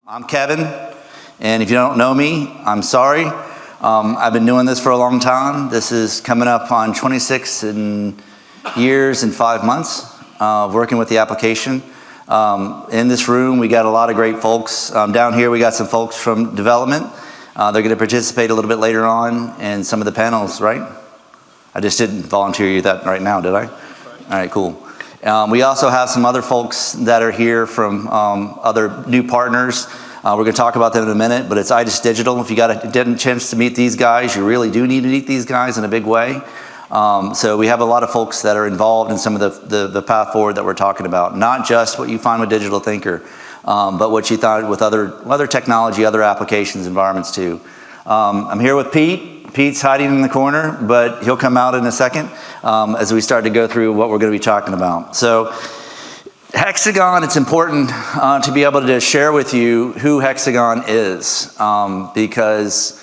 I'm Kevin, and if you don't know me, I'm sorry. I've been doing this for a long time. This is coming up on 26 years and 5 months working with the application. In this room, we got a lot of great folks. Down here, we got some folks from development. They're going to participate a little bit later on in some of the panels, right? I just didn't volunteer you that right now, did I? All right, cool. We also have some other folks that are here from other new partners. We're going to talk about them in a minute, but it's IDIS Digital. If you got a chance to meet these guys, you really do need to meet these guys in a big way. So we have a lot of folks that are involved in some of the path forward that we're talking about. Not just what you find with Digital Thinker, but what you thought with other technology, other applications, environments too. I'm here with Pete. Pete's hiding in the corner, but he'll come out in a second as we start to go through what we're going to be talking about. So HxGN, it's important to be able to share with you who HxGN is, because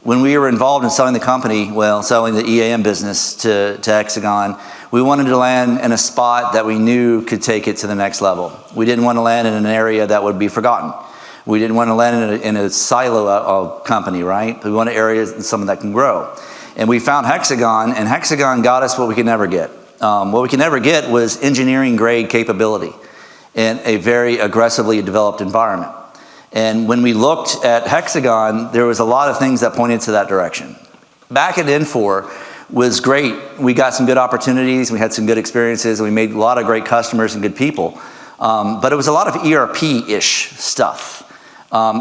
when we were involved in selling the company, selling the EAM business to HxGN, we wanted to land in a spot that we knew could take it to the next level. We didn't want to land in an area that would be forgotten. We didn't want to land in a silo of company, right? We wanted areas and something that can grow. And we found HxGN, and HxGN got us what we could never get. What we could never get was engineering grade capability in a very aggressively developed environment. And when we looked at HxGN, there was a lot of things that pointed to that direction. Back at Infor was great. We got some good opportunities, we had some good experiences, and we made a lot of great customers and good people. But it was a lot of ERP-ish stuff.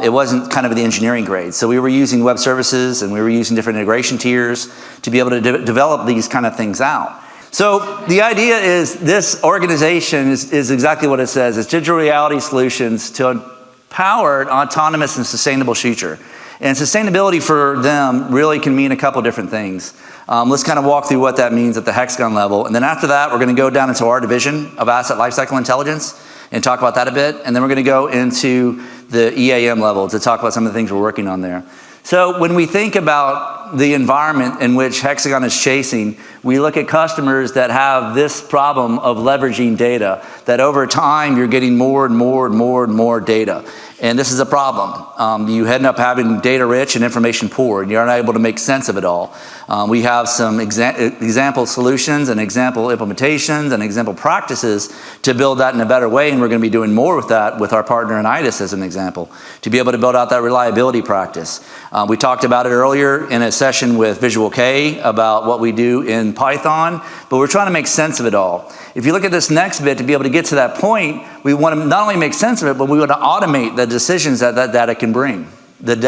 It wasn't kind of the engineering grade. So we were using web services and we were using different integration tiers to be able to develop these kind of things out. So the idea is this organization is exactly what it says. It's digital reality solutions to empower an autonomous and sustainable future. And sustainability for them really can mean a couple different things. Let's kind of walk through what that means at the HxGN level. And then after that, we're going to go down into our division of Asset Lifecycle Intelligence and talk about that a bit. And then we're going to go into the EAM level to talk about some of the things we're working on there. So when we think about the environment in which HxGN is chasing, we look at customers that have this problem of leveraging data, that over time you're getting more and more and more and more data. And this is a problem. You end up having data rich and information poor, and you're not able to make sense of it all. We have some example solutions and example implementations and example practices to build that in a better way, and we're going to be doing more with that with our partner in IDIS as an example, to be able to build out that reliability practice. We talked about it earlier in a session with Visual K about what we do in Python, but we're trying to make sense of it all. If you look at this next bit, to be able to get to that point, we want to not only make sense of it, but we want to automate the decisions that data can bring, that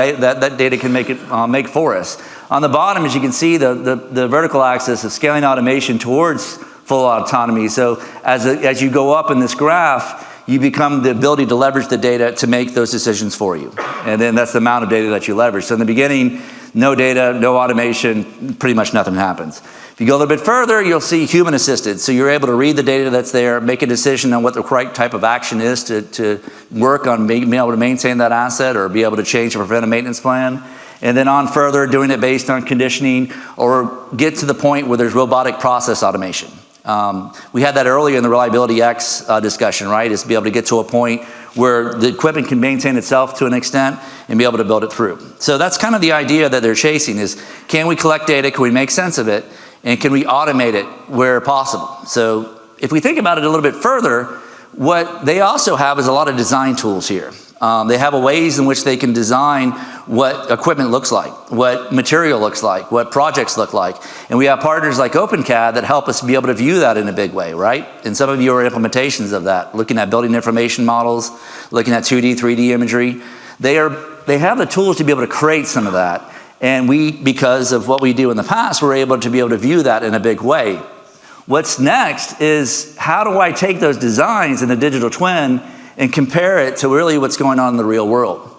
data can make for us. On the bottom, as you can see, the vertical axis of scaling automation towards full autonomy. So as you go up in this graph, you become the ability to leverage the data to make those decisions for you. And then that's the amount of data that you leverage. So in the beginning, no data, no automation, pretty much nothing happens. If you go a little bit further, you'll see human assisted. So you're able to read the data that's there, make a decision on what the right type of action is to work on being able to maintain that asset or be able to change a preventive maintenance plan. And then on further, doing it based on conditioning or get to the point where there's robotic process automation. We had that earlier in the Reliability X discussion, right? Is to be able to get to a point where the equipment can maintain itself to an extent and be able to build it through. So that's kind of the idea that they're chasing is, can we collect data, can we make sense of it, and can we automate it where possible? So if we think about it a little bit further, what they also have is a lot of design tools here. They have ways in which they can design what equipment looks like, what material looks like, what projects look like. And we have partners like OpenCAD that help us be able to view that in a big way, right? And some of you are implementations of that, looking at building information models, looking at 2D, 3D imagery. They have the tools to be able to create some of that. And we, because of what we do in the past, we're able to be able to view that in a big way. What's next is, how do I take those designs in the digital twin and compare it to really what's going on in the real world?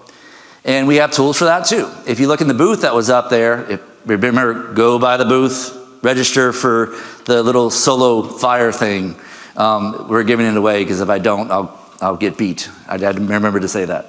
And we have tools for that too. If you look in the booth that was up there, remember, go by the booth, register for the little solo fire thing. We're giving it away because if I don't, I'll get beat. I had to remember to say that.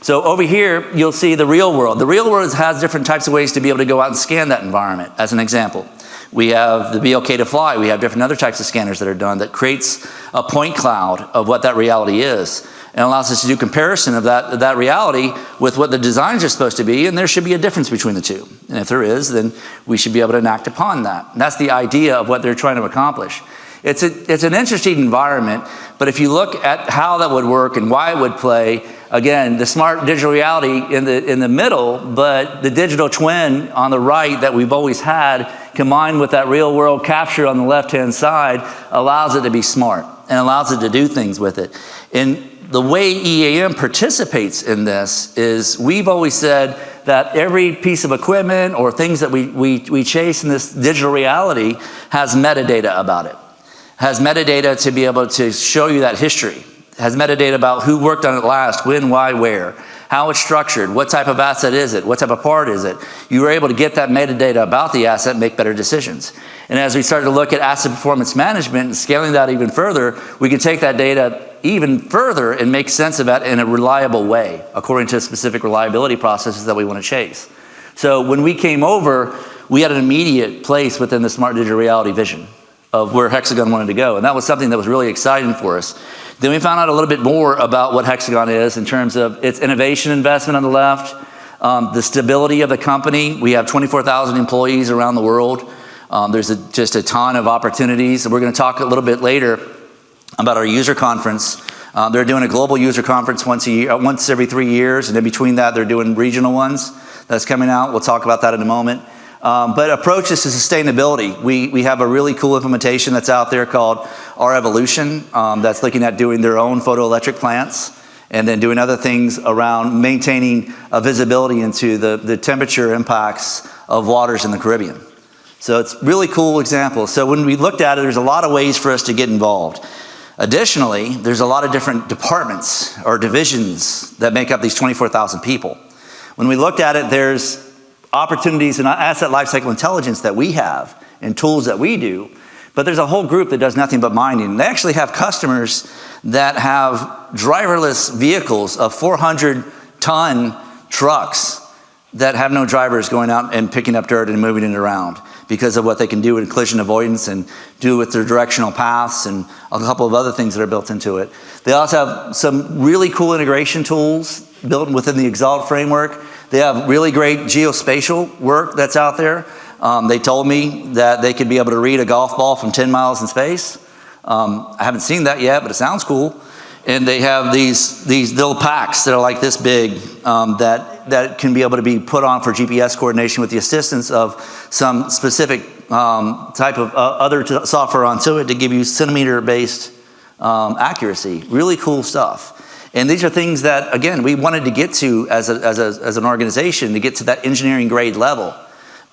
So over here, you'll see the real world. The real world has different types of ways to be able to go out and scan that environment, as an example. We have the BLK to fly. We have different other types of scanners that are done that creates a point cloud of what that reality is. and allows us to do comparison of that reality with what the designs are supposed to be, and there should be a difference between the two. And if there is, then we should be able to enact upon that. And that's the idea of what they're trying to accomplish. It's an interesting environment, but if you look at how that would work and why it would play, again, the smart digital reality in the middle, but the digital twin on the right that we've always had, combined with that real world capture on the left-hand side, allows it to be smart and allows it to do things with it. And the way EAM participates in this is we've always said that every piece of equipment or things that we chase in this digital reality has metadata about it. Has metadata to be able to show you that history. Has metadata about who worked on it last, when, why, where, how it's structured, what type of asset is it, what type of part is it. You were able to get that metadata about the asset and make better decisions. And as we started to look at asset performance management and scaling that even further, we can take that data even further and make sense of that in a reliable way, according to specific reliability processes that we want to chase. So when we came over, we had an immediate place within the smart digital reality vision of where HxGN wanted to go. And that was something that was really exciting for us. Then we found out a little bit more about what HxGN is in terms of its innovation investment on the left, the stability of the company. We have 24,000 employees around the world. There's just a ton of opportunities. We're going to talk a little bit later about our user conference. They're doing a global user conference once every 3 years, and in between that, they're doing regional ones that's coming out. We'll talk about that in a moment. But approaches to sustainability. We have a really cool implementation that's out there called Our Evolution that's looking at doing their own photoelectric plants and then doing other things around maintaining a visibility into the temperature impacts of waters in the Caribbean. So it's really cool example. So when we looked at it, there's a lot of ways for us to get involved. Additionally, there's a lot of different departments or divisions that make up these 24,000 people. When we looked at it, there's opportunities in asset lifecycle intelligence that we have and tools that we do, but there's a whole group that does nothing but mining. They actually have customers that have driverless vehicles of 400-ton trucks that have no drivers going out and picking up dirt and moving it around because of what they can do in collision avoidance and do with their directional paths and a couple of other things that are built into it. They also have some really cool integration tools built within the Exalt framework. They have really great geospatial work that's out there. They told me that they could be able to read a golf ball from 10 miles in space. I haven't seen that yet, but it sounds cool. And they have these little packs that are like this big that can be able to be put on for GPS coordination with the assistance of some specific type of other software onto it to give you centimeter-based accuracy. Really cool stuff. And these are things that, again, we wanted to get to as an organization, to get to that engineering grade level.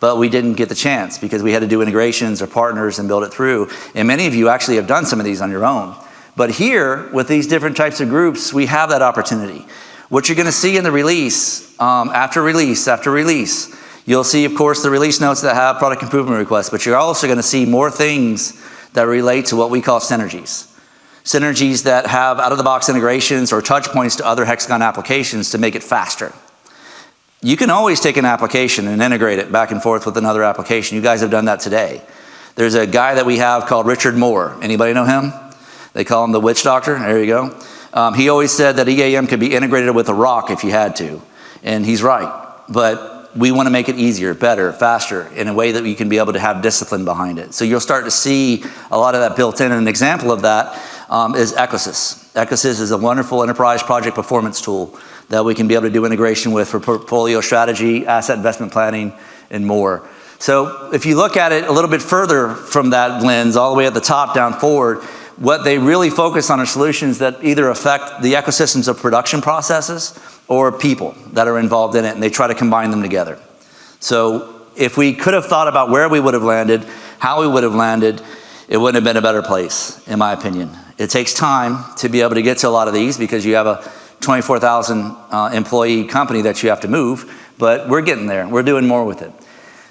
But we didn't get the chance because we had to do integrations or partners and build it through. And many of you actually have done some of these on your own. But here, with these different types of groups, we have that opportunity. What you're going to see in the release, after release, you'll see, of course, the release notes that have product improvement requests, but you're also going to see more things that relate to what we call synergies. Synergies that have out-of-the-box integrations or touch points to other HxGN applications to make it faster. You can always take an application and integrate it back and forth with another application. You guys have done that today. There's a guy that we have called Richard Moore. Anybody know him? They call him the witch doctor. There you go. He always said that EAM could be integrated with a rock if you had to. And he's right. But we want to make it easier, better, faster, in a way that you can be able to have discipline behind it. So you'll start to see a lot of that built in. And an example of that is HxGN. HxGN is a wonderful enterprise project performance tool that we can be able to do integration with for portfolio strategy, asset investment planning, and more. So if you look at it a little bit further from that lens, all the way at the top down forward, what they really focus on are solutions that either affect the ecosystems of production processes or people that are involved in it, and they try to combine them together. So if we could have thought about where we would have landed, how we would have landed, it wouldn't have been a better place, in my opinion. It takes time to be able to get to a lot of these because you have a 24,000 employee company that you have to move, but we're getting there. We're doing more with it.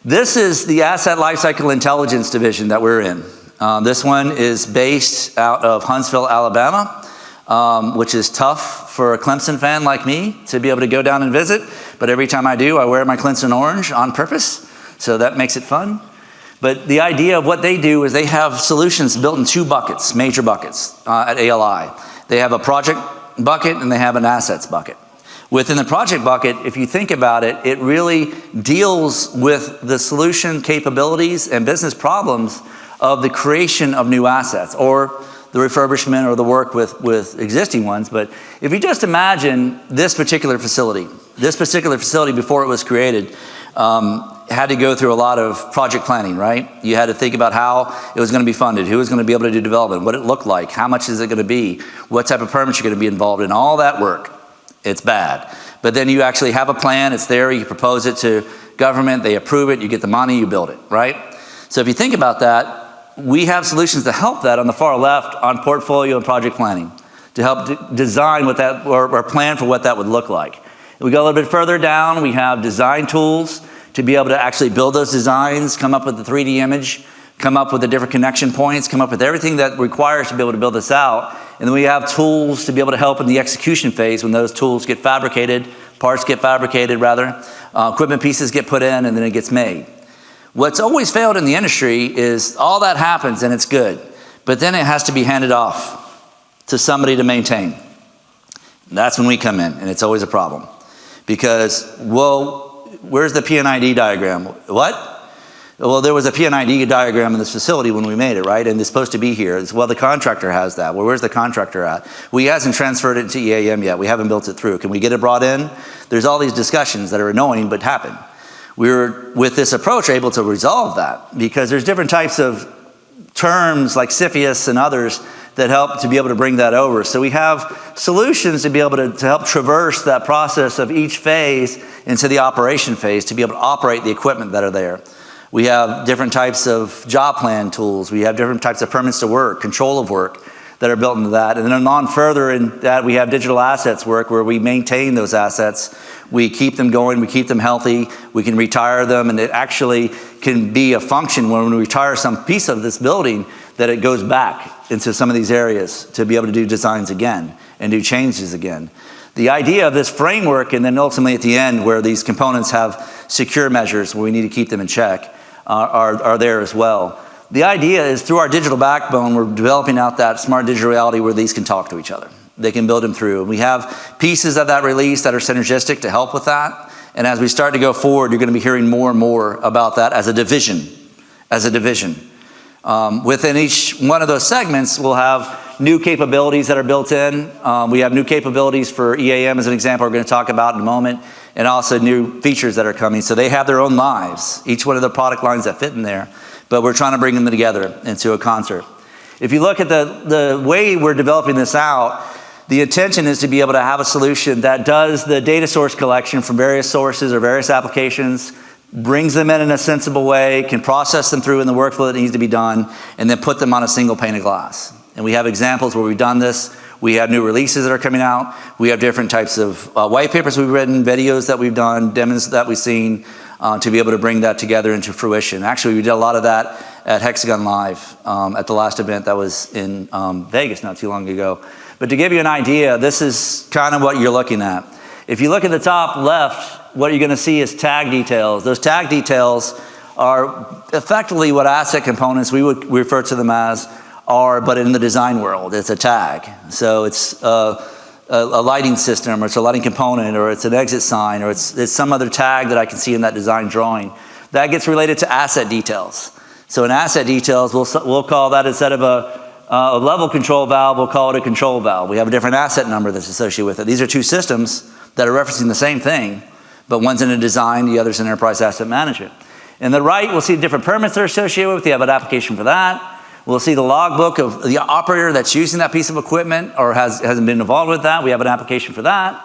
This is the Asset Lifecycle Intelligence division that we're in. This one is based out of Huntsville, Alabama, which is tough for a Clemson fan like me to be able to go down and visit, but every time I do, I wear my Clemson orange on purpose, so that makes it fun. But the idea of what they do is they have solutions built in two buckets, major buckets at ALI. They have a project bucket and they have an assets bucket. Within the project bucket, if you think about it, it really deals with the solution capabilities and business problems of the creation of new assets or the refurbishment or the work with existing ones. But if you just imagine this particular facility before it was created had to go through a lot of project planning, right? You had to think about how it was going to be funded, who was going to be able to do development, what it looked like, how much is it going to be, what type of permits you're going to be involved in, all that work. It's bad. But then you actually have a plan, it's there, you propose it to government, they approve it, you get the money, you build it, right? So if you think about that, we have solutions to help that on the far left on portfolio and project planning, to help design what that, or plan for what that would look like. We go a little bit further down, we have design tools to be able to actually build those designs, come up with the 3D image, come up with the different connection points, come up with everything that requires to be able to build this out. And then we have tools to be able to help in the execution phase when those tools get fabricated, parts get fabricated rather, equipment pieces get put in and then it gets made. What's always failed in the industry is all that happens and it's good, but then it has to be handed off to somebody to maintain. And that's when we come in, and it's always a problem. Because, well, where's the PNID diagram? What? Well, there was a PNID diagram in this facility when we made it, right? And it's supposed to be here. Well, the contractor has that. Well, where's the contractor at? Well, he hasn't transferred it to EAM yet. We haven't built it through. Can we get it brought in? There's all these discussions that are annoying but happen. We were, with this approach, able to resolve that because there's different types of terms like CFIUS and others that help to be able to bring that over. So we have solutions to be able to help traverse that process of each phase into the operation phase to be able to operate the equipment that are there. We have different types of job plan tools. We have different types of permits to work, control of work that are built into that. And then on further in that, we have digital assets work where we maintain those assets. We keep them going, we keep them healthy, we can retire them, and it actually can be a function when we retire some piece of this building that it goes back into some of these areas to be able to do designs again and do changes again. The idea of this framework, and then ultimately at the end where these components have secure measures where we need to keep them in check, are there as well. The idea is through our digital backbone, we're developing out that smart digital reality where these can talk to each other. They can build them through. We have pieces of that release that are synergistic to help with that. And as we start to go forward, you're going to be hearing more and more about that as a division. Within each one of those segments, we'll have new capabilities that are built in. We have new capabilities for EAM as an example we're going to talk about in a moment, and also new features that are coming. So they have their own lives, each one of the product lines that fit in there, but we're trying to bring them together into a concert. If you look at the way we're developing this out, the intention is to be able to have a solution that does the data source collection from various sources or various applications, brings them in a sensible way, can process them through in the workflow that needs to be done, and then put them on a single pane of glass. And we have examples where we've done this. We have new releases that are coming out. We have different types of white papers we've written, videos that we've done, demos that we've seen to be able to bring that together into fruition. Actually, we did a lot of that at HxGN Live at the last event that was in Vegas not too long ago. But to give you an idea, this is kind of what you're looking at. If you look at the top left, what you're going to see is tag details. Those tag details are effectively what asset components, we would refer to them as, are, but in the design world, it's a tag. So it's a lighting system, or it's a lighting component, or it's an exit sign, or it's some other tag that I can see in that design drawing. That gets related to asset details. So in asset details, we'll call that, instead of a level control valve, we'll call it a control valve. We have a different asset number that's associated with it. These are two systems that are referencing the same thing, but one's in a design, the other's in enterprise asset management. In the right, we'll see different permits that are associated with it. You have an application for that. We'll see the logbook of the operator that's using that piece of equipment or hasn't been involved with that. We have an application for that.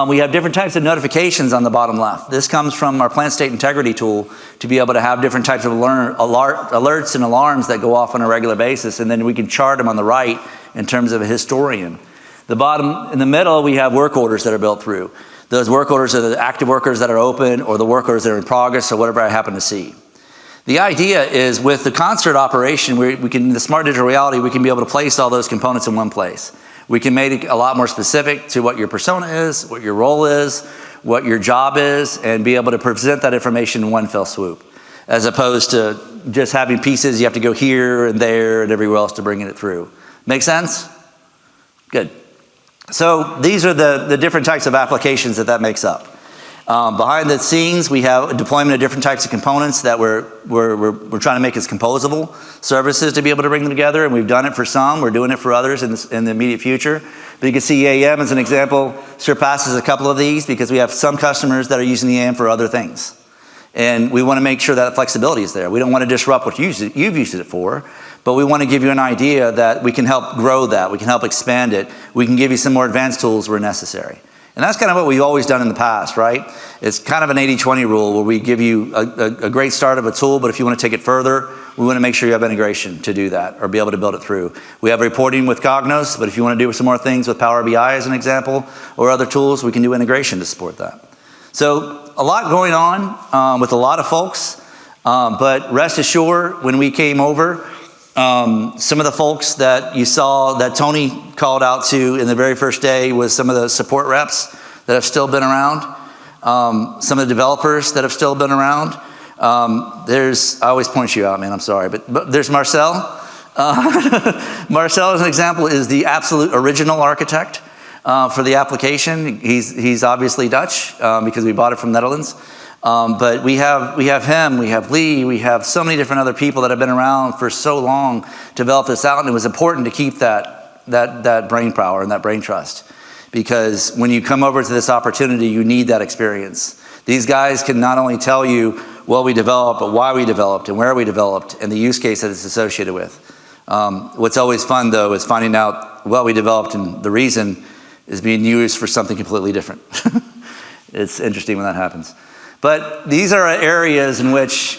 We have different types of notifications on the bottom left. This comes from our plant state integrity tool to be able to have different types of alerts and alarms that go off on a regular basis, and then we can chart them on the right in terms of a historian. The bottom, in the middle, we have work orders that are built through. Those work orders are the active workers that are open or the work orders that are in progress or whatever I happen to see. The idea is with the concert operation, the smart digital reality, we can be able to place all those components in one place. We can make it a lot more specific to what your persona is, what your role is, what your job is, and be able to present that information in one fell swoop, as opposed to just having pieces you have to go here and there and everywhere else to bring it through. Make sense? Good. So these are the different types of applications that makes up. Behind the scenes, we have deployment of different types of components that we're trying to make as composable services to be able to bring them together, and we've done it for some. We're doing it for others in the immediate future. But you can see EAM as an example surpasses a couple of these because we have some customers that are using EAM for other things. And we want to make sure that flexibility is there. We don't want to disrupt what you've used it for, but we want to give you an idea that we can help grow that, we can help expand it, we can give you some more advanced tools where necessary. And that's kind of what we've always done in the past, right? It's kind of an 80-20 rule where we give you a great start of a tool, but if you want to take it further, we want to make sure you have integration to do that or be able to build it through. We have reporting with Cognos, but if you want to do some more things with Power BI as an example, or other tools, we can do integration to support that. So a lot going on with a lot of folks, but rest assured, when we came over, some of the folks that you saw that Tony called out to in the very first day was some of the support reps that have still been around, some of the developers that have still been around. I always point you out, man, I'm sorry, but there's Marcel. Marcel, as an example, is the absolute original architect for the application. He's obviously Dutch because we bought it from Netherlands. But we have him, we have Lee, we have so many different other people that have been around for so long to develop this out, and it was important to keep that brain power and that brain trust. Because when you come over to this opportunity, you need that experience. These guys can not only tell you what we developed, but why we developed and where we developed and the use case that it's associated with. What's always fun, though, is finding out what we developed and the reason is being used for something completely different. It's interesting when that happens. But these are areas in which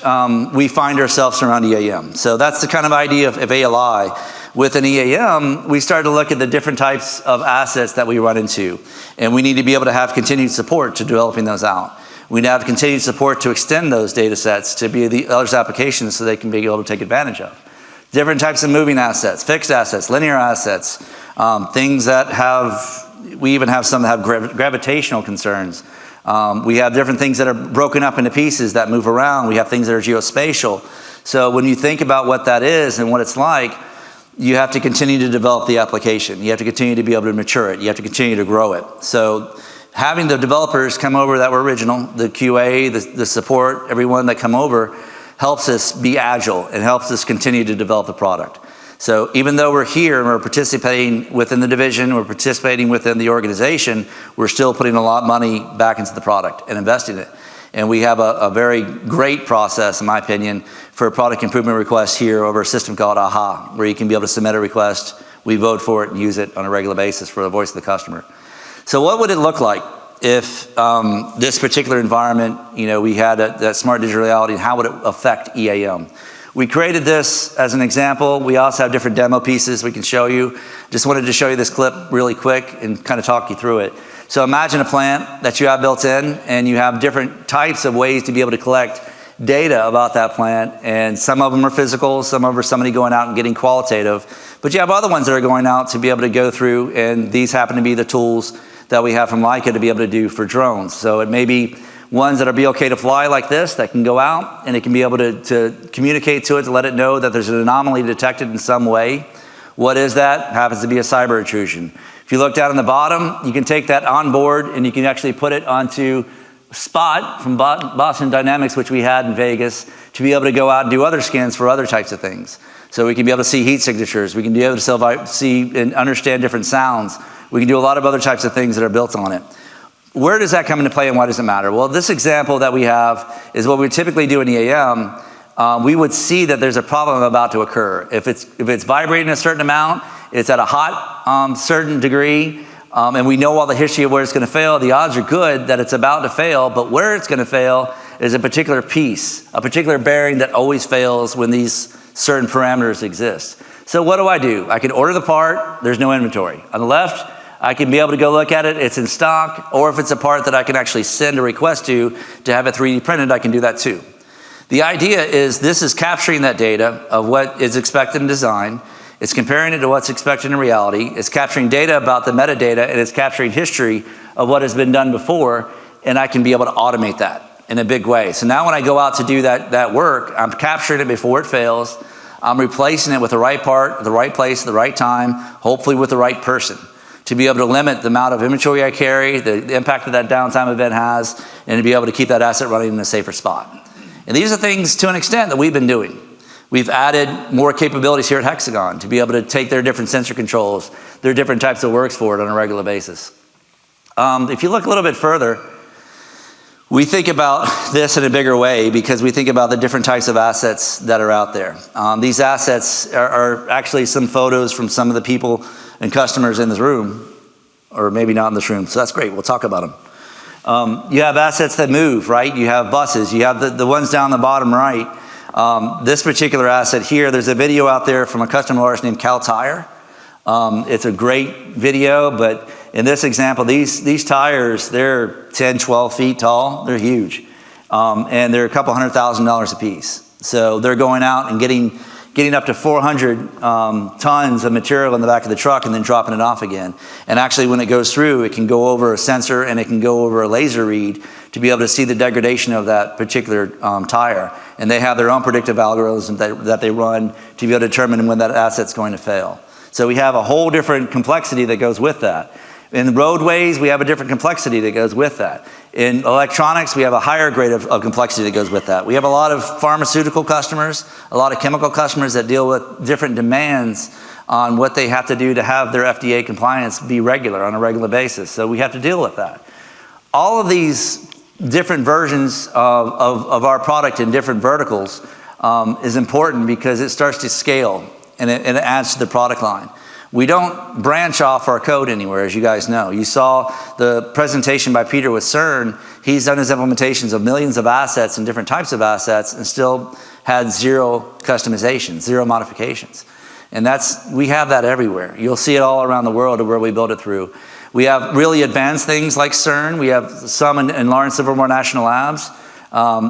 we find ourselves around EAM. So that's the kind of idea of ALI. With an EAM, we start to look at the different types of assets that we run into. And we need to be able to have continued support to developing those out. We need to have continued support to extend those data sets to be the other applications so they can be able to take advantage of. Different types of moving assets, fixed assets, linear assets, things that we even have some that have gravitational concerns. We have different things that are broken up into pieces that move around. We have things that are geospatial. So when you think about what that is and what it's like, you have to continue to develop the application. You have to continue to be able to mature it. You have to continue to grow it. So having the developers come over that were original, the QA, the support, everyone that come over, helps us be agile and helps us continue to develop the product. So even though we're here and we're participating within the division, we're participating within the organization, we're still putting a lot of money back into the product and investing in it. And we have a very great process, in my opinion, for product improvement requests here over a system called AHA, where you can be able to submit a request, we vote for it and use it on a regular basis for the voice of the customer. So what would it look like if this particular environment, we had that smart digital reality, and how would it affect EAM? We created this as an example. We also have different demo pieces we can show you. Just wanted to show you this clip really quick and kind of talk you through it. So imagine a plant that you have built in, and you have different types of ways to be able to collect data about that plant, and some of them are physical, some of them are somebody going out and getting qualitative, but you have other ones that are going out to be able to go through, and these happen to be the tools that we have from Leica to be able to do for drones. So it may be ones that are be okay to fly like this, that can go out, and it can be able to communicate to it to let it know that there's an anomaly detected in some way. What is that? Happens to be a cyber intrusion. If you look down on the bottom, you can take that on board and you can actually put it onto Spot from Boston Dynamics, which we had in Vegas, to be able to go out and do other scans for other types of things. So we can be able to see heat signatures. We can be able to see and understand different sounds. We can do a lot of other types of things that are built on it. Where does that come into play and why does it matter? Well, this example that we have is what we typically do in EAM. We would see that there's a problem about to occur. If it's vibrating a certain amount, it's at a hot certain degree, and we know all the history of where it's going to fail, the odds are good that it's about to fail, but where it's going to fail is a particular piece, a particular bearing that always fails when these certain parameters exist. So what do? I can order the part, there's no inventory. On the left, I can be able to go look at it, it's in stock, or if it's a part that I can actually send a request to have it 3D printed, I can do that too. The idea is this is capturing that data of what is expected in design, it's comparing it to what's expected in reality, it's capturing data about the metadata, and it's capturing history of what has been done before, and I can be able to automate that in a big way. So now when I go out to do that work, I'm capturing it before it fails, I'm replacing it with the right part, the right place, the right time, hopefully with the right person, to be able to limit the amount of inventory I carry, the impact that downtime event has, and to be able to keep that asset running in a safer spot. And these are things, to an extent, that we've been doing. We've added more capabilities here at HxGN to be able to take their different sensor controls, their different types of works for it on a regular basis. If you look a little bit further, we think about this in a bigger way because we think about the different types of assets that are out there. These assets are actually some photos from some of the people and customers in this room, or maybe not in this room, so that's great, we'll talk about them. You have assets that move, right? You have buses, you have the ones down the bottom right. This particular asset here, there's a video out there from a customer of ours named Cal Tire. It's a great video, but in this example, these tires, they're 10, 12 feet tall, they're huge. And they're a couple $100,000 a piece. So they're going out and getting up to 400 tons of material in the back of the truck and then dropping it off again. And actually when it goes through, it can go over a sensor and it can go over a laser read to be able to see the degradation of that particular tire. And they have their own predictive algorithms that they run to be able to determine when that asset's going to fail. So we have a whole different complexity that goes with that. In roadways, we have a different complexity that goes with that. In electronics, we have a higher grade of complexity that goes with that. We have a lot of pharmaceutical customers, a lot of chemical customers that deal with different demands on what they have to do to have their FDA compliance be regular on a regular basis. So we have to deal with that. All of these different versions of our product in different verticals is important because it starts to scale and it adds to the product line. We don't branch off our code anywhere, as you guys know. You saw the presentation by Peter with CERN. He's done his implementations of millions of assets and different types of assets and still had zero customization, zero modifications. And we have that everywhere. You'll see it all around the world of where we build it through. We have really advanced things like CERN. We have some in Lawrence Livermore National Labs.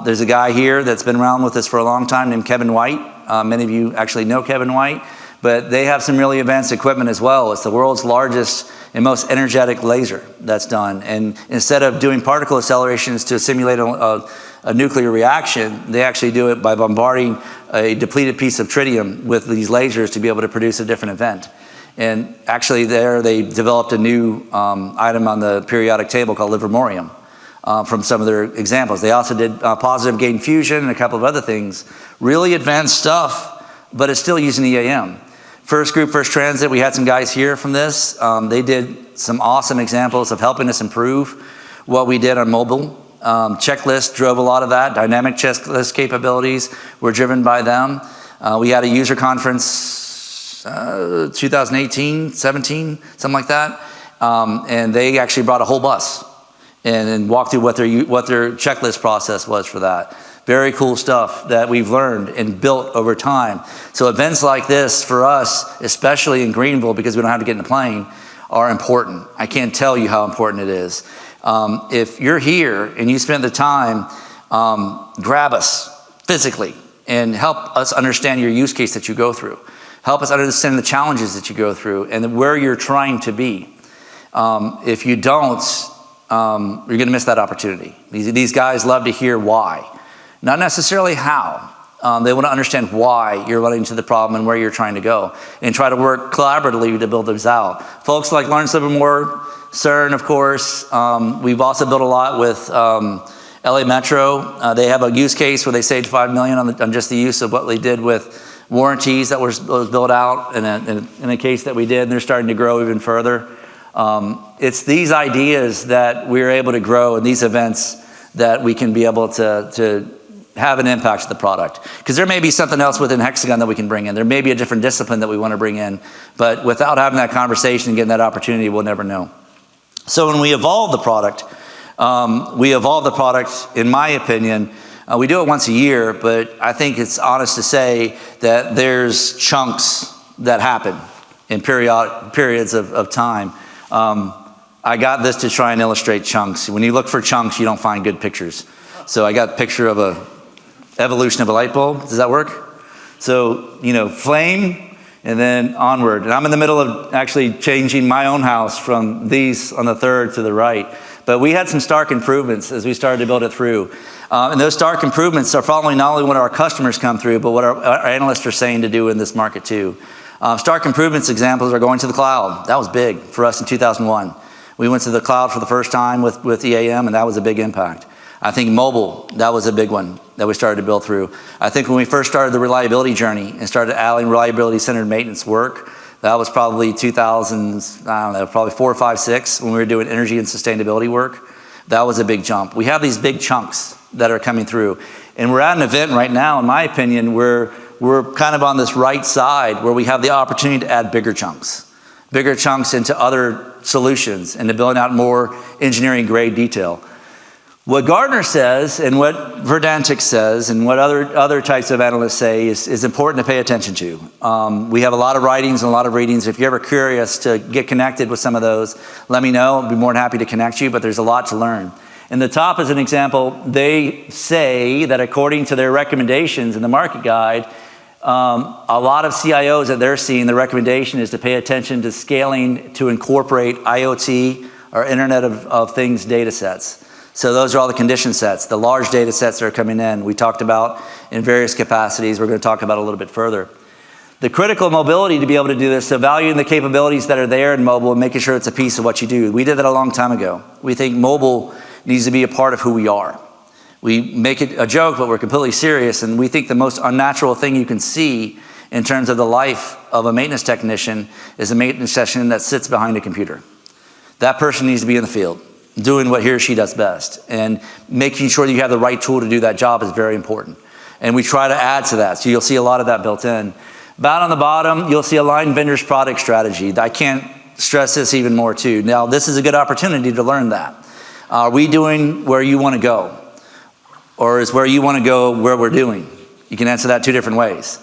There's a guy here that's been around with us for a long time named Kevin White. Many of you actually know Kevin White. But they have some really advanced equipment as well. It's the world's largest and most energetic laser that's done. And instead of doing particle accelerations to simulate a nuclear reaction, they actually do it by bombarding a depleted piece of tritium with these lasers to be able to produce a different event. And actually they developed a new item on the periodic table called livermorium from some of their examples. They also did positive gain fusion and a couple of other things. Really advanced stuff, but it's still using EAM. First Group, First Transit, we had some guys here from this. They did some awesome examples of helping us improve what we did on mobile. Checklist drove a lot of that. Dynamic checklist capabilities were driven by them. We had a user conference 2018, 17, something like that. And they actually brought a whole bus and walked through what their checklist process was for that. Very cool stuff that we've learned and built over time. So events like this for us, especially in Greenville, because we don't have to get in a plane, are important. I can't tell you how important it is. If you're here and you spend the time, grab us physically and help us understand your use case that you go through. Help us understand the challenges that you go through and where you're trying to be. If you don't, you're gonna miss that opportunity. These guys love to hear why. Not necessarily how. They want to understand why you're running into the problem and where you're trying to go and try to work collaboratively to build those out. Folks like Lawrence Livermore, CERN, of course. We've also built a lot with LA Metro. They have a use case where they saved $5 million on just the use of what they did with warranties that was built out in a case that we did, and they're starting to grow even further. It's these ideas that we're able to grow in these events that we can be able to have an impact to the product. Because there may be something else within HxGN that we can bring in. There may be a different discipline that we want to bring in. But without having that conversation and getting that opportunity, we'll never know. So when we evolve the product, in my opinion, we do it once a year, but I think it's honest to say that there's chunks that happen in periods of time. I got this to try and illustrate chunks. When you look for chunks, you don't find good pictures. So I got a picture of a evolution of a light bulb. Does that work? So, flame and then onward. And I'm in the middle of actually changing my own house from these on the third to the right. But we had some stark improvements as we started to build it through. And those stark improvements are following not only what our customers come through, but what our analysts are saying to do in this market too. Stark improvements examples are going to the cloud. That was big for us in 2001. We went to the cloud for the first time with EAM, and that was a big impact. I think mobile, that was a big one that we started to build through. I think when we first started the reliability journey and started adding reliability-centered maintenance work, that was probably 2000, I don't know, probably 4, 5, 6, when we were doing energy and sustainability work. That was a big jump. We have these big chunks that are coming through. And we're at an event right now, in my opinion, where we're kind of on this right side where we have the opportunity to add bigger chunks into other solutions and to build out more engineering grade detail. What Gartner says and what Verdantix says and what other types of analysts say is important to pay attention to. We have a lot of writings and a lot of readings. If you're ever curious to get connected with some of those, let me know. I'll be more than happy to connect you, but there's a lot to learn. And the top is an example. They say that according to their recommendations in the market guide, a lot of CIOs that they're seeing, the recommendation is to pay attention to scaling to incorporate IoT or Internet of Things data sets. So those are all the condition sets, the large data sets that are coming in. We talked about in various capacities. We're going to talk about a little bit further. The critical mobility to be able to do this, so valuing the capabilities that are there in mobile and making sure it's a piece of what you do. We did that a long time ago. We think mobile needs to be a part of who we are. We make it a joke, but we're completely serious, and we think the most unnatural thing you can see in terms of the life of a maintenance technician is a maintenance technician that sits behind a computer. That person needs to be in the field, doing what he or she does best, and making sure that you have the right tool to do that job is very important. And we try to add to that, so you'll see a lot of that built in. About on the bottom, you'll see aligned vendors product strategy. I can't stress this even more too. Now, this is a good opportunity to learn that. Are we doing where you want to go? Or is where you want to go where we're doing? You can answer that two different ways.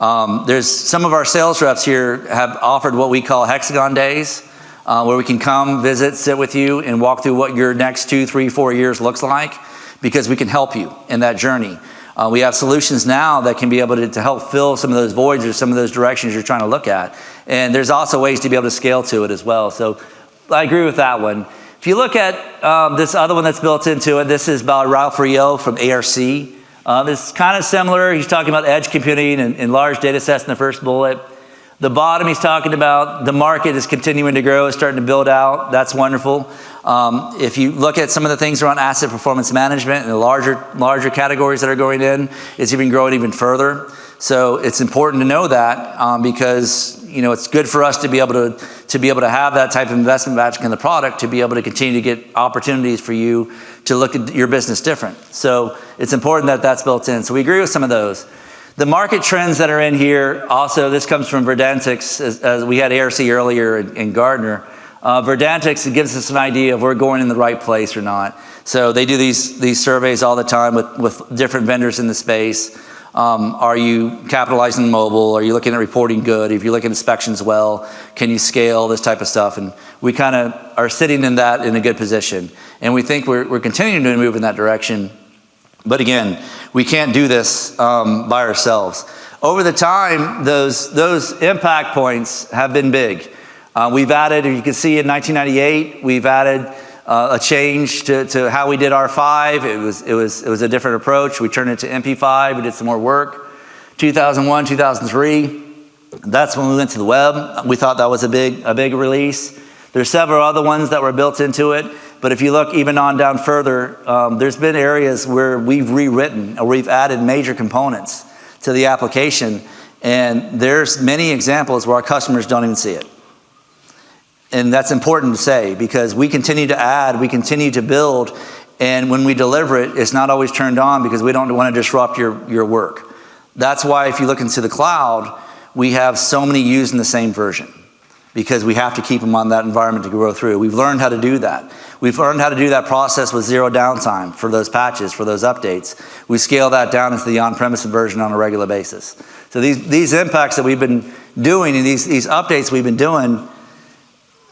There's some of our sales reps here have offered what we call HxGN days, where we can come, visit, sit with you, and walk through what your next 2, 3, 4 years looks like, because we can help you in that journey. We have solutions now that can be able to help fill some of those voids or some of those directions you're trying to look at. And there's also ways to be able to scale to it as well. So I agree with that one. If you look at this other one that's built into it, this is by Ralph Rio from ARC. It's kind of similar. He's talking about edge computing and large data sets in the first bullet. The bottom, he's talking about the market is continuing to grow, it's starting to build out. That's wonderful. If you look at some of the things around asset performance management and the larger categories that are going in, it's even growing even further. So it's important to know that because it's good for us to be able to have that type of investment back in the product to be able to continue to get opportunities for you to look at your business different. So it's important that that's built in. So we agree with some of those. The market trends that are in here, also this comes from Verdantix, as we had ARC earlier in Gartner. Verdantix, it gives us an idea if we're going in the right place or not. So they do these surveys all the time with different vendors in the space. Are you capitalizing mobile? Are you looking at reporting good? If you look at inspections well, can you scale this type of stuff? And we kind of are sitting in that in a good position. And we think we're continuing to move in that direction. But again, we can't do this by ourselves. Over the time, those impact points have been big. We've added, you can see in 1998, we've added a change to how we did R5. It was a different approach. We turned it to MP5. We did some more work. 2001, 2003, that's when we went to the web. We thought that was a big release. There's several other ones that were built into it. But if you look even on down further, there's been areas where we've rewritten or we've added major components to the application. And there's many examples where our customers don't even see it. And that's important to say because we continue to add, we continue to build, and when we deliver it, it's not always turned on because we don't want to disrupt your work. That's why if you look into the cloud, we have so many using the same version because we have to keep them on that environment to grow through. We've learned how to do that. We've learned how to do that process with zero downtime for those patches, for those updates. We scale that down into the on-premise version on a regular basis. So these impacts that we've been doing and these updates we've been doing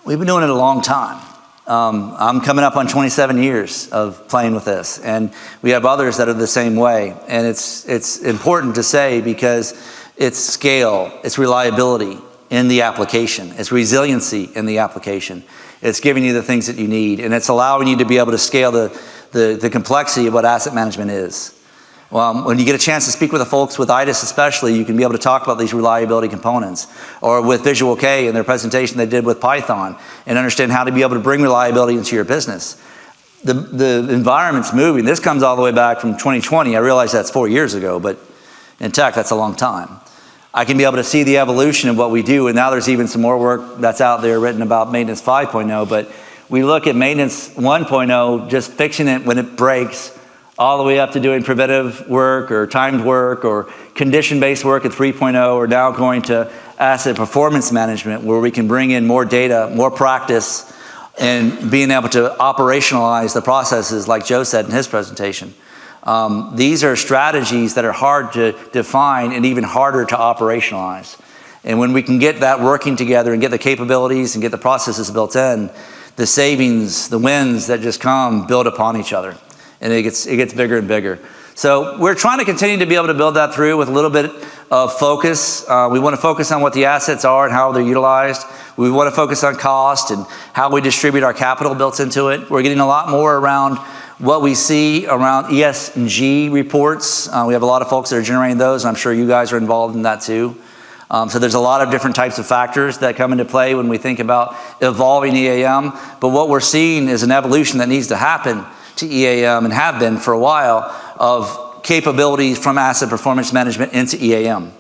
it a long time. I'm coming up on 27 years of playing with this, and we have others that are the same way. And it's important to say because it's scale, it's reliability in the application, it's resiliency in the application. It's giving you the things that you need, and it's allowing you to be able to scale the complexity of what asset management is. When you get a chance to speak with the folks with IDIS especially, you can be able to talk about these reliability components, or with Visual K in their presentation they did with Python, and understand how to be able to bring reliability into your business. The environment's moving. This comes all the way back from 2020. I realize that's 4 years ago, but in tech, that's a long time. I can be able to see the evolution of what we do, and now there's even some more work that's out there written about maintenance 5.0, but we look at maintenance 1.0, just fixing it when it breaks, all the way up to doing preventive work or timed work or condition-based work at 3.0, or now going to asset performance management, where we can bring in more data, more practice, and being able to operationalize the processes like Joe said in his presentation. These are strategies that are hard to define and even harder to operationalize. And when we can get that working together and get the capabilities and get the processes built in, the savings, the wins that just come build upon each other. And it gets bigger and bigger. So we're trying to continue to be able to build that through with a little bit of focus. We want to focus on what the assets are and how they're utilized. We want to focus on cost and how we distribute our capital built into it. We're getting a lot more around what we see around ESG reports. We have a lot of folks that are generating those, and I'm sure you guys are involved in that too. So there's a lot of different types of factors that come into play when we think about evolving EAM. But what we're seeing is an evolution that needs to happen to EAM, and have been for a while, of capabilities from asset performance management into EAM.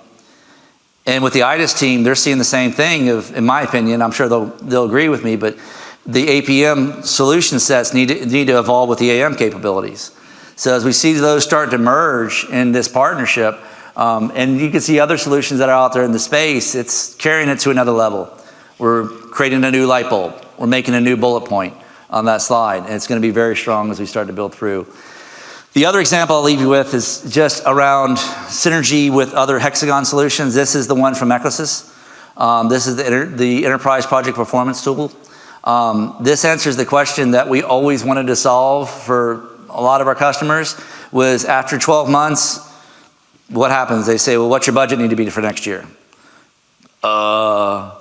And with the IDIS team, they're seeing the same thing, in my opinion, I'm sure they'll agree with me, but the APM solution sets need to evolve with EAM capabilities. So as we see those start to merge in this partnership, and you can see other solutions that are out there in the space, it's carrying it to another level. We're creating a new light bulb. We're making a new bullet point on that slide, and it's going to be very strong as we start to build through. The other example I'll leave you with is just around synergy with other HxGN solutions. This is the one from Ecosys. This is the Enterprise Project Performance Tool. This answers the question that we always wanted to solve for a lot of our customers, was after 12 months, what happens? They say, well, what's your budget need to be for next year? No,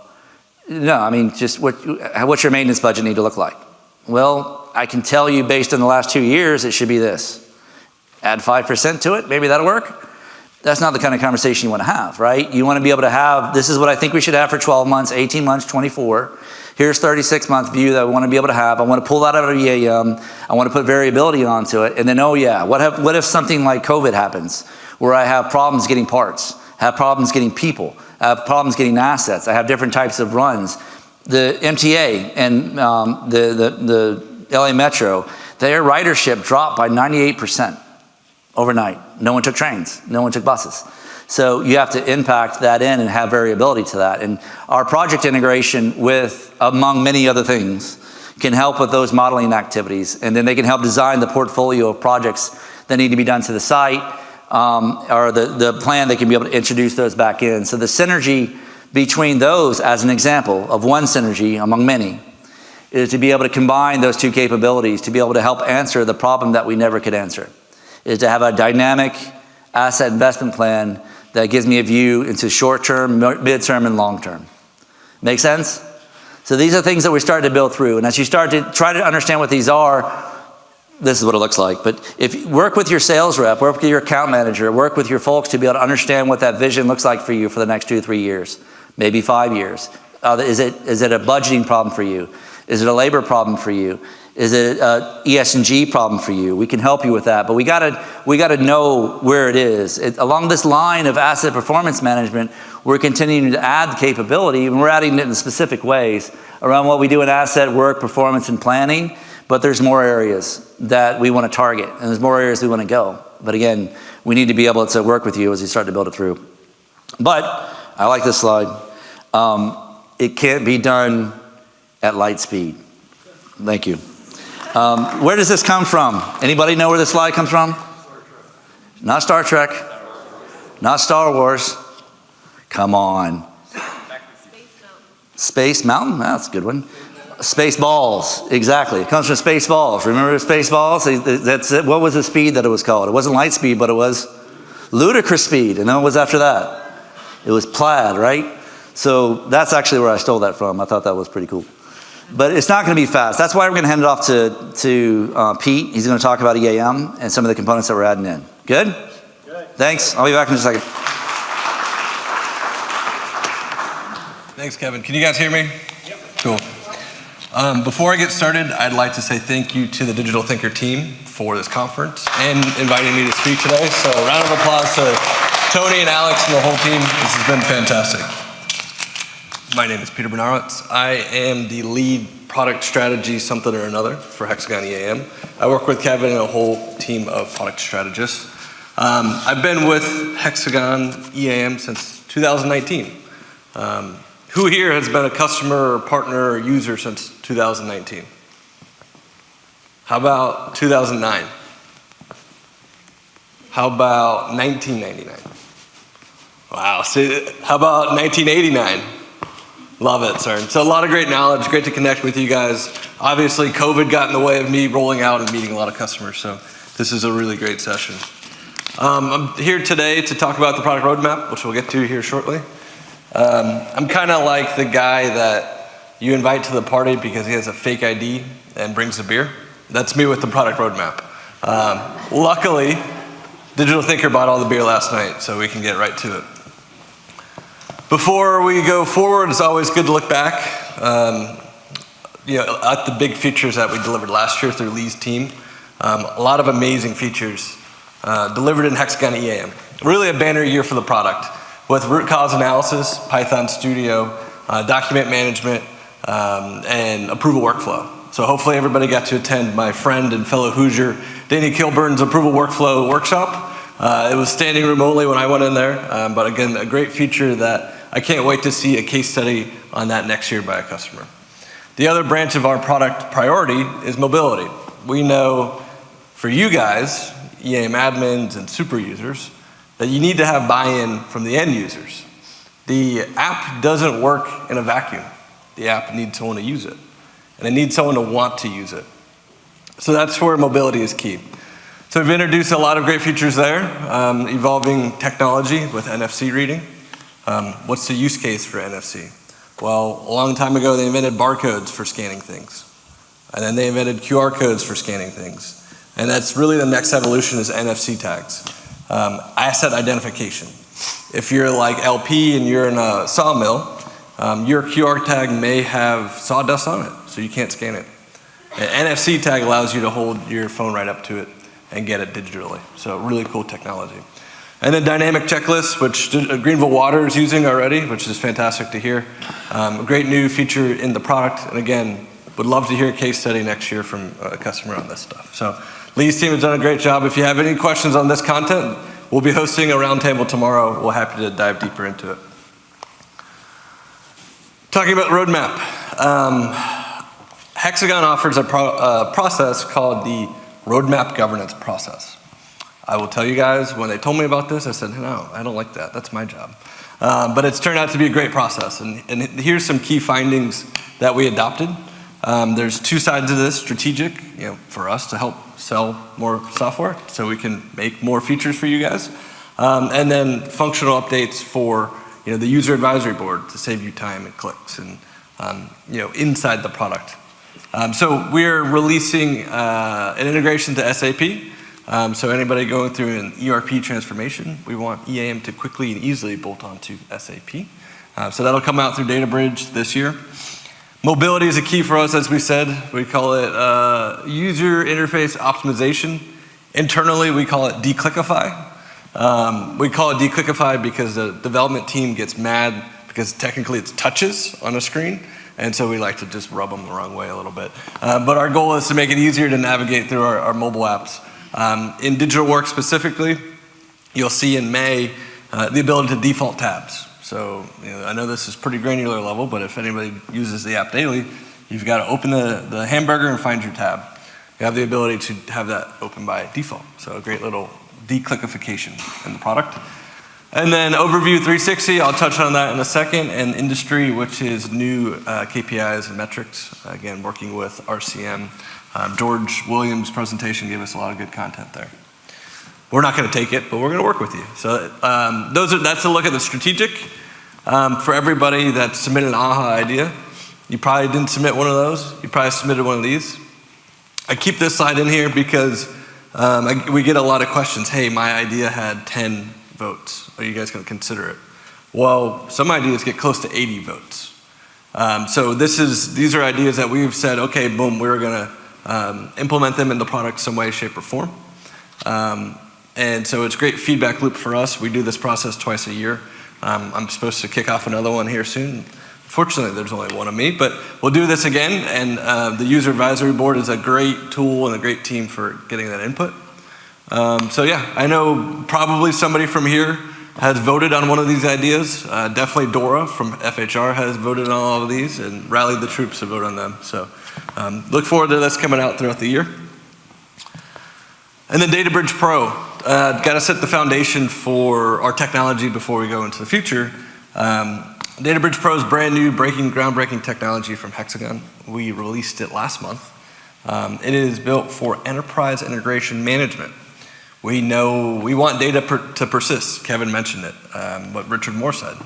I mean, just what's your maintenance budget need to look like? Well, I can tell you based on the last 2 years, it should be this. Add 5% to it, maybe that'll work. That's not the kind of conversation you want to have, right? You want to be able to have, this is what I think we should have for 12 months, 18 months, 24. Here's 36-month view that I want to be able to have. I want to pull that out of EAM. I want to put variability onto it. And then, oh yeah, what if something like COVID happens, where I have problems getting parts, have problems getting people, have problems getting assets, I have different types of runs. The MTA and the LA Metro, their ridership dropped by 98% overnight. No one took trains, no one took buses. So you have to impact that in and have variability to that. And our project integration with, among many other things, can help with those modeling activities. And then they can help design the portfolio of projects that need to be done to the site, or the plan they can be able to introduce those back in. So the synergy between those, as an example of one synergy among many, is to be able to combine those two capabilities to be able to help answer the problem that we never could answer, is to have a dynamic asset investment plan that gives me a view into short-term, mid-term, and long-term. Make sense? So these are things that we started to build through, and as you start to try to understand what these are, this is what it looks like. But if you work with your sales rep, work with your account manager, work with your folks to be able to understand what that vision looks like for you for the next 2 to 3 years, maybe 5 years. Is it a budgeting problem for you? Is it a labor problem for you? Is it a ESG problem for you? We can help you with that, but we gotta know where it is. Along this line of asset performance management, we're continuing to add capability, and we're adding it in specific ways around what we do in asset work, performance, and planning. But there's more areas that we want to target, and there's more areas we want to go. But again, we need to be able to work with you as you start to build it through. But I like this slide. It can't be done at light speed. Thank you. Where does this come from? Anybody know where this slide comes from? Not Star Trek. Not Star Wars. Come on. Space Mountain? That's a good one. Space balls, exactly. It comes from space balls. Remember space balls? That's it. What was the speed that it was called? It wasn't light speed, but it was ludicrous speed. And then what was after that? It was plaid, right? So that's actually where I stole that from. I thought that was pretty cool. But it's not going to be fast. That's why we're going to hand it off to Pete. He's going to talk about EAM and some of the components that we're adding in. Good? Thanks. I'll be back in just a second. Thanks, Kevin. Can you guys hear me? Yep. Cool. Before I get started, I'd like to say thank you to the Digital Thinker team for this conference and inviting me to speak today. So a round of applause to Tony and Alex and the whole team. This has been fantastic. My name is Peter Bynarowicz. I am the lead product strategy something or another for HxGN EAM. I work with Kevin and a whole team of product strategists. I've been with HxGN EAM since 2019. Who here has been a customer or partner or user since 2019? How about 2009? How about 1999? Wow, see, how about 1989? Love it, sir. So a lot of great knowledge, great to connect with you guys. Obviously, COVID got in the way of me rolling out and meeting a lot of customers, so this is a really great session. I'm here today to talk about the product roadmap, which we'll get to here shortly. I'm kind of like the guy that you invite to the party because he has a fake ID and brings a beer. That's me with the product roadmap. Luckily, Digital Thinker bought all the beer last night, so we can get right to it. Before we go forward, it's always good to look back at the big features that we delivered last year through Lee's team. A lot of amazing features delivered in HxGN EAM. Really a banner year for the product with root cause analysis, Python Studio, document management, and approval workflow. So hopefully everybody got to attend my friend and fellow Hoosier, Danny Kilburn's approval workflow workshop. It was standing room only when I went in there, but again, a great feature that I can't wait to see a case study on that next year by a customer. The other branch of our product priority is mobility. We know for you guys, EAM admins and super users, that you need to have buy-in from the end users. The app doesn't work in a vacuum. The app needs someone to use it, and it needs someone to want to use it. So that's where mobility is key. So we've introduced a lot of great features there, evolving technology with NFC reading. What's the use case for NFC? Well, a long time ago, they invented barcodes for scanning things. And then they invented QR codes for scanning things. And that's really the next evolution is NFC tags. Asset identification. If you're like LP and you're in a sawmill, your QR tag may have sawdust on it, so you can't scan it. An NFC tag allows you to hold your phone right up to it and get it digitally. So really cool technology. And then dynamic checklists, which Greenville Water is using already, which is fantastic to hear. A great new feature in the product. And again, would love to hear a case study next year from a customer on this stuff. So Lee's team has done a great job. If you have any questions on this content, we'll be hosting a roundtable tomorrow. We're happy to dive deeper into it. Talking about roadmap. HxGN offers a process called the roadmap governance process. I will tell you guys, when they told me about this, I said, no, I don't like that. That's my job. But it's turned out to be a great process. And here's some key findings that we adopted. There's two sides of this: strategic, for us to help sell more software so we can make more features for you guys. And then functional updates for the user advisory board to save you time and clicks and inside the product. So we're releasing an integration to SAP. So anybody going through an ERP transformation, we want EAM to quickly and easily bolt onto SAP. So that'll come out through DataBridge this year. Mobility is a key for us, as we said. We call it user interface optimization. Internally, we call it declickify. We call it declickify because the development team gets mad because technically it's touches on a screen. And so we like to just rub them the wrong way a little bit. But our goal is to make it easier to navigate through our mobile apps. In digital work specifically, you'll see in May the ability to default tabs. So I know this is pretty granular level, but if anybody uses the app daily, you've got to open the hamburger and find your tab. You have the ability to have that open by default. So a great little declickification in the product. And then Overview 360, I'll touch on that in a second, and Industry, which is new KPIs and metrics. Again, working with RCM. George Williams' presentation gave us a lot of good content there. We're not going to take it, but we're going to work with you. So that's a look at the strategic. For everybody that submitted an aha idea, you probably didn't submit one of those. You probably submitted one of these. I keep this slide in here because We get a lot of questions. Hey, my idea had 10 votes. Are you guys going to consider it? Well, some ideas get close to 80 votes. So these are ideas that we've said, okay, boom, we're going to implement them in the product some way, shape, or form. And so it's a great feedback loop for us. We do this process twice a year. I'm supposed to kick off another one here soon. Fortunately, there's only one of me, but we'll do this again. And the user advisory board is a great tool and a great team for getting that input. So yeah, I know probably somebody from here has voted on one of these ideas. Definitely Dora from FHR has voted on all of these and rallied the troops to vote on them. So look forward to this coming out throughout the year. And then DataBridge Pro, got to set the foundation for our technology before we go into the future. DataBridge Pro is brand new, groundbreaking technology from HxGN. We released it last month. It is built for enterprise integration management. We know we want data to persist. Kevin mentioned it, what Richard Moore said.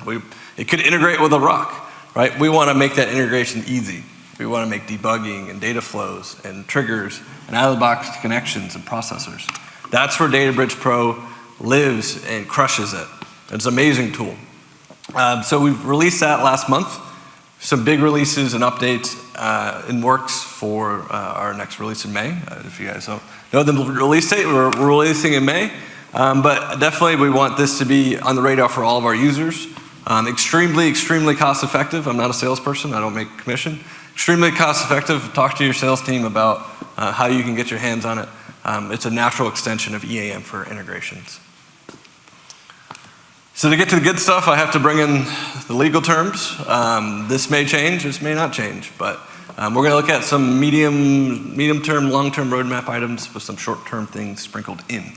It could integrate with a rock, right? We want to make that integration easy. We want to make debugging and data flows and triggers and out-of-the-box connections and processors. That's where DataBridge Pro lives and crushes it. It's an amazing tool. So we've released that last month. Some big releases and updates in works for our next release in May. If you guys don't know the release date, we're releasing in May. But definitely we want this to be on the radar for all of our users. Extremely cost effective. I'm not a salesperson, I don't make commission. Extremely cost effective. Talk to your sales team about how you can get your hands on it. It's a natural extension of EAM for integrations. So to get to the good stuff, I have to bring in the legal terms. This may change, this may not change, but we're going to look at some medium-term, long-term roadmap items with some short-term things sprinkled in.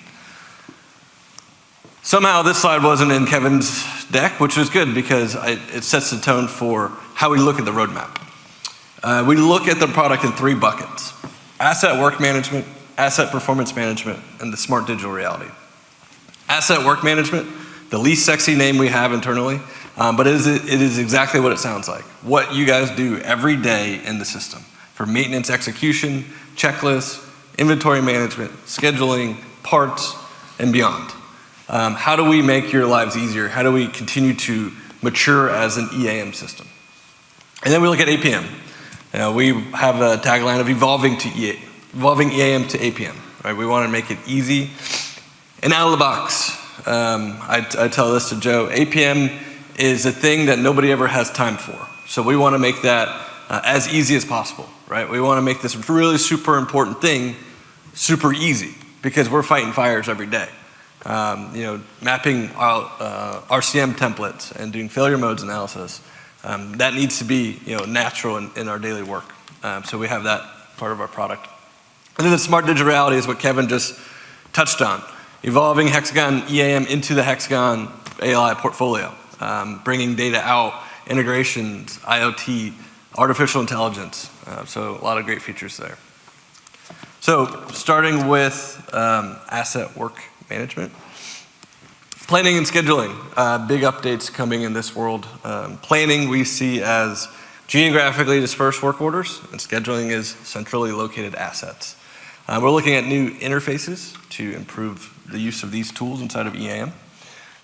Somehow this slide wasn't in Kevin's deck, which was good because it sets the tone for how we look at the roadmap. We look at the product in 3 buckets: asset work management, asset performance management, and the smart digital reality. Asset work management, the least sexy name we have internally, but it is exactly what it sounds like. What you guys do every day in the system for maintenance execution, checklists, inventory management, scheduling, parts, and beyond. How do we make your lives easier? How do we continue to mature as an EAM system? And then we look at APM. We have a tagline of evolving EAM to APM. Right? We want to make it easy and out of the box. I tell this to Joe, APM is a thing that nobody ever has time for. So we want to make that as easy as possible, right? We want to make this really super important thing super easy because we're fighting fires every day. Mapping out RCM templates and doing failure modes analysis, that needs to be natural in our daily work. So we have that part of our product. And then the smart digital reality is what Kevin just touched on. Evolving HxGN EAM into the HxGN AI portfolio, bringing data out, integrations, IoT, artificial intelligence. So a lot of great features there. So starting with asset work management. Planning and scheduling, big updates coming in this world. Planning we see as geographically dispersed work orders, and scheduling is centrally located assets. We're looking at new interfaces to improve the use of these tools inside of EAM.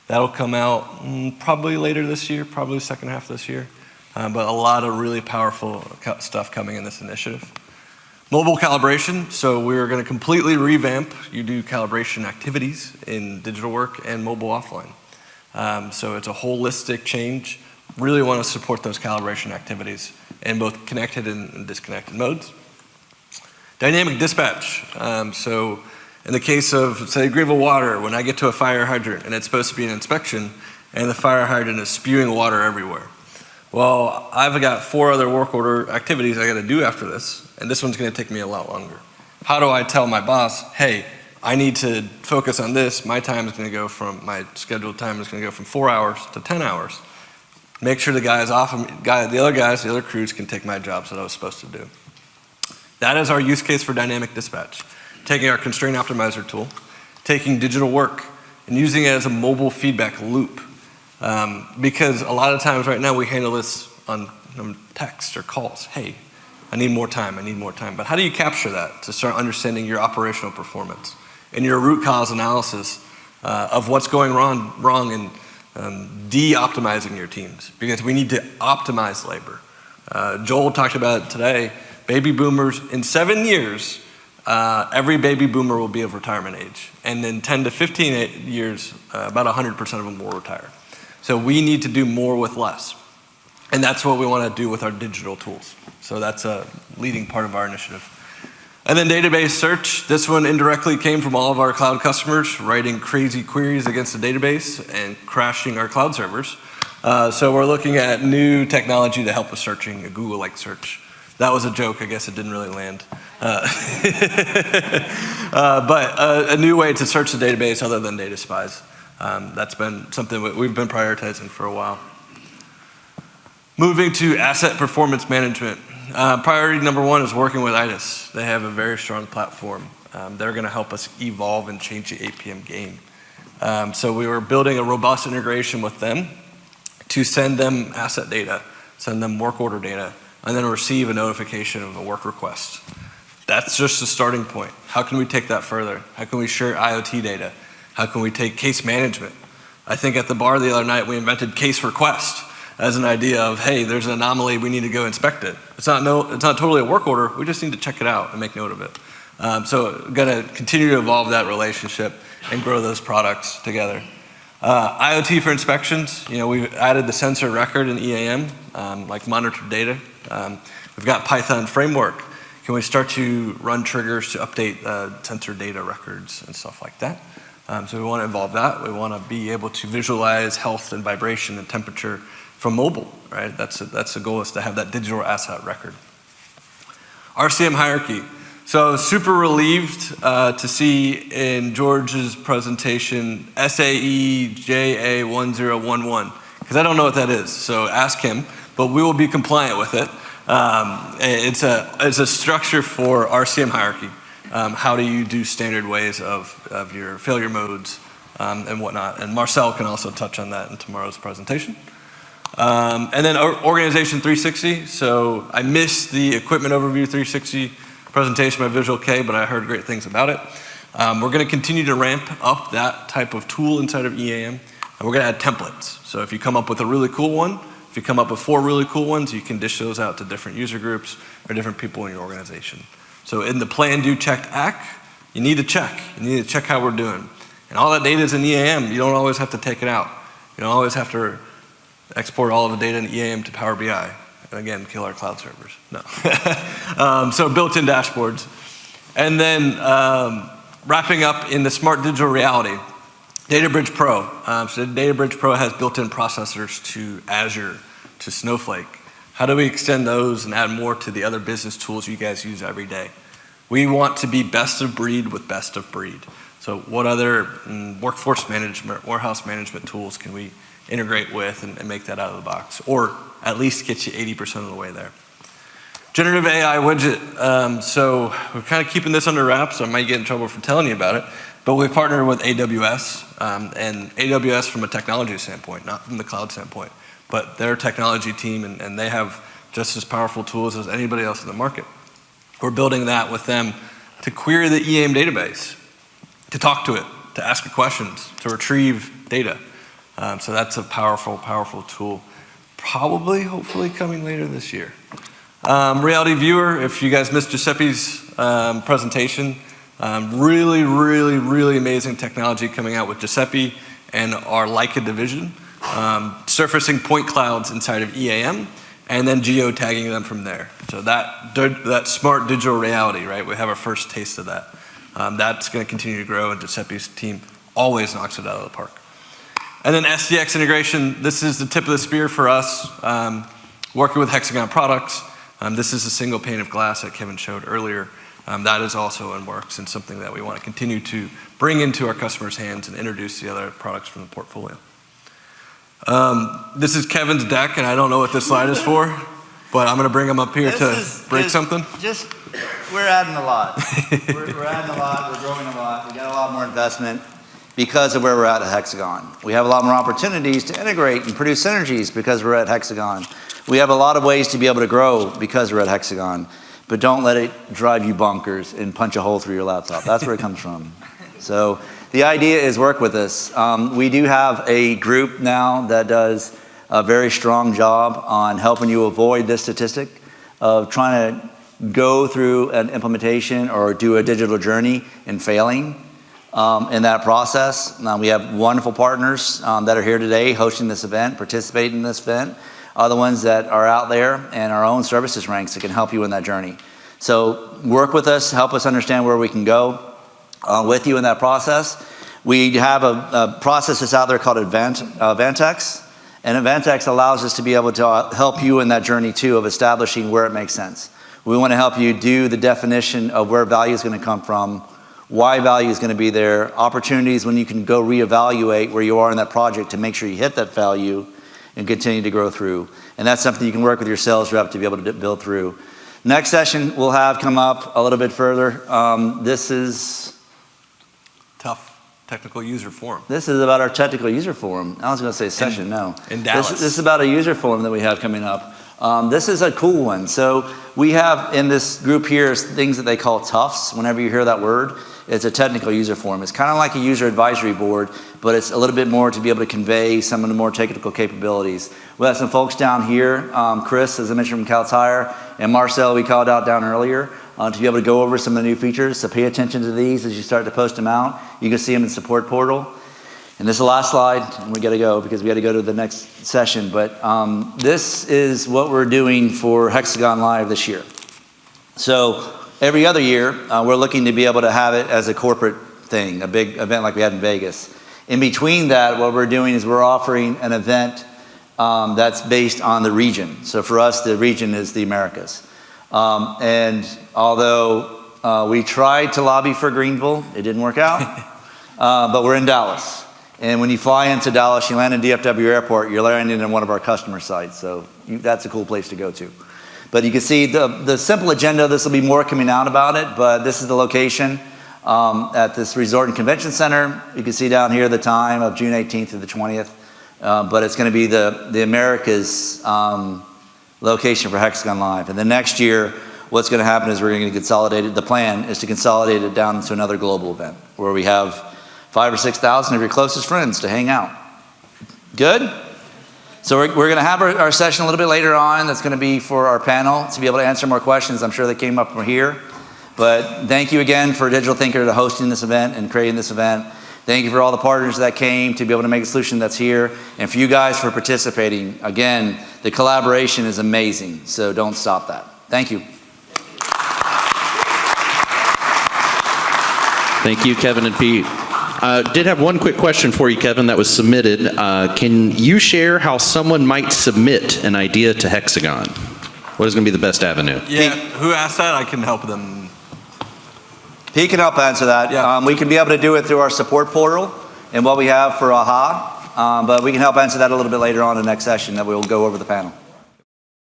That'll come out probably later this year, probably second half this year, but a lot of really powerful stuff coming in this initiative. Mobile calibration, so we're going to completely revamp. You do calibration activities in digital work and mobile offline. So it's a holistic change. Really want to support those calibration activities in both connected and disconnected modes. Dynamic dispatch. So in the case of, say, Greenville Water, when I get to a fire hydrant and it's supposed to be an inspection and the fire hydrant is spewing water everywhere. Well, I've got 4 other work order activities I got to do after this, and this one's going to take me a lot longer. How do I tell my boss, hey, I need to focus on this. My time is going to go from, my scheduled time is going to go from 4 hours to 10 hours. Make sure the guys off of me, the other crews can take my jobs that I was supposed to do. That is our use case for dynamic dispatch. Taking our constraint optimizer tool, taking digital work, and using it as a mobile feedback loop. Because a lot of times right now we handle this on text or calls. Hey, I need more time, I need more time. But how do you capture that to start understanding your operational performance? in your root cause analysis of what's going wrong and de-optimizing your teams, because we need to optimize labor. Joel talked about it today. Baby boomers, in 7 years, every baby boomer will be of retirement age. And in 10 to 15 years, about 100% of them will retire. So we need to do more with less. And that's what we want to do with our digital tools. So that's a leading part of our initiative. And then database search. This one indirectly came from all of our cloud customers writing crazy queries against the database and crashing our cloud servers. So we're looking at new technology to help with searching, a Google-like search. That was a joke, I guess it didn't really land. But a new way to search the database other than data spies. That's been something we've been prioritizing for a while. Moving to asset performance management. Priority number one is working with IDIS. They have a very strong platform. They're gonna help us evolve and change the APM game. So we were building a robust integration with them to send them asset data, send them work order data, and then receive a notification of a work request. That's just the starting point. How can we take that further? How can we share IoT data? How can we take case management? I think at the bar the other night we invented case request as an idea of, hey, there's an anomaly, we need to go inspect it. It's not totally a work order, we just need to check it out and make note of it. So gonna continue to evolve that relationship and grow those products together. IoT for inspections, we've added the sensor record in EAM, like monitored data. We've got Python framework. Can we start to run triggers to update sensor data records and stuff like that? So we want to evolve that. We want to be able to visualize health and vibration and temperature from mobile, right? That's the goal, is to have that digital asset record. RCM hierarchy. So super relieved to see in George's presentation SAE JA1011, because I don't know what that is, so ask him, but we will be compliant with it. It's a structure for RCM hierarchy. How do you do standard ways of your failure modes and whatnot, and Marcel can also touch on that in tomorrow's presentation. And then Organization 360, so I missed the Equipment Overview 360 presentation by Visual K, but I heard great things about it. We're gonna continue to ramp up that type of tool inside of EAM, and we're gonna add templates. So if you come up with a really cool one, if you come up with 4 really cool ones, you can dish those out to different user groups or different people in your organization. So in the plan, do, check, act, you need to check. You need to check how we're doing. And all that data is in EAM. You don't always have to take it out. You don't always have to export all of the data in EAM to Power BI. And again, kill our cloud servers. No. So built-in dashboards. And then wrapping up in the smart digital reality, Databridge Pro. So Databridge Pro has built-in processors to Azure, to Snowflake. How do we extend those and add more to the other business tools you guys use every day? We want to be best of breed with best of breed. So what other workforce management, warehouse management tools can we integrate with and make that out of the box? Or at least get you 80% of the way there. Generative AI widget. So we're kind of keeping this under wraps. So I might get in trouble for telling you about it. But we partnered with AWS, and AWS from a technology standpoint, not from the cloud standpoint, but their technology team, and they have just as powerful tools as anybody else in the market. We're building that with them to query the EAM database, to talk to it, to ask it questions, to retrieve data. So that's a powerful, powerful tool. Probably, hopefully, coming later this year. Reality Viewer, if you guys missed Giuseppe's presentation, really, really, really amazing technology coming out with Giuseppe and our Leica division. Surfacing point clouds inside of EAM and then geotagging them from there. So that smart digital reality, right? We have our first taste of that. That's gonna continue to grow, and Giuseppe's team always knocks it out of the park. And then SDX integration, this is the tip of the spear for us. Working with HxGN products, this is a single pane of glass that Kevin showed earlier. That is also in works and something that we want to continue to bring into our customers' hands and introduce the other products from the portfolio. This is Kevin's deck, and I don't know what this slide is for, but I'm going to bring him up here to break something. We're adding a lot. We're adding a lot, we're growing a lot, we got a lot more investment because of where we're at HxGN. We have a lot more opportunities to integrate and produce synergies because we're at HxGN. We have a lot of ways to be able to grow because we're at HxGN, but don't let it drive you bonkers and punch a hole through your laptop. That's where it comes from. So the idea is work with us. We do have a group now that does a very strong job on helping you avoid this statistic of trying to go through an implementation or do a digital journey and failing in that process. We have wonderful partners that are here today hosting this event, participating in this event, other ones that are out there and our own services ranks that can help you in that journey. So work with us, help us understand where we can go with you in that process. We have a process that's out there called Advantex, and Advantex allows us to be able to help you in that journey too of establishing where it makes sense. We want to help you do the definition of where value is going to come from, why value is going to be there, opportunities when you can go reevaluate where you are in that project to make sure you hit that value and continue to grow through. And that's something you can work with your sales rep to be able to build through. Next session we'll have come up a little bit further. This is tough technical user forum. This is about our technical user forum. I was going to say session, no. In Dallas. This is about a user forum that we have coming up. This is a cool one. So we have in this group here things that they call TUFs. Whenever you hear that word, it's a technical user forum. It's kind of like a user advisory board, but it's a little bit more to be able to convey some of the more technical capabilities. We have some folks down here, Chris, as I mentioned, from Cal Tire, and Marcel, we called out down earlier, to be able to go over some of the new features. So pay attention to these as you start to post them out. You can see them in the support portal. And this is the last slide, and we got to go because we got to go to the next session. But this is what we're doing for HxGN Live this year. So every other year, we're looking to be able to have it as a corporate thing, a big event like we had in Vegas. In between that, what we're doing is we're offering an event that's based on the region. So for us, the region is the Americas. And although we tried to lobby for Greenville, it didn't work out. But we're in Dallas. And when you fly into Dallas, you land in DFW Airport, you're landing in one of our customer sites. So that's a cool place to go to. But you can see the simple agenda, this will be more coming out about it, but this is the location at this resort and convention center. You can see down here the time of June 18th to the 20th. But it's going to be the Americas location for HxGN Live. And then next year, what's going to happen is we're going to consolidate it. The plan is to consolidate it down to another global event where we have 5,000 or 6,000 of your closest friends to hang out. Good? So we're going to have our session a little bit later on. That's going to be for our panel to be able to answer more questions. I'm sure they came up from here. But thank you again for Digital Thinker to hosting this event and creating this event. Thank you for all the partners that came to be able to make a solution that's here. And for you guys for participating. Again, the collaboration is amazing. So don't stop that. Thank you. Thank you, Kevin and Pete. Did have one quick question for you, Kevin, that was submitted. Can you share how someone might submit an idea to HxGN? What is going to be the best avenue? Yeah, who asked that? I can help them. He can help answer that. Yeah. We can be able to do it through our support portal and what we have for AHA, but we can help answer that a little bit later on in the next session that we'll go over the panel.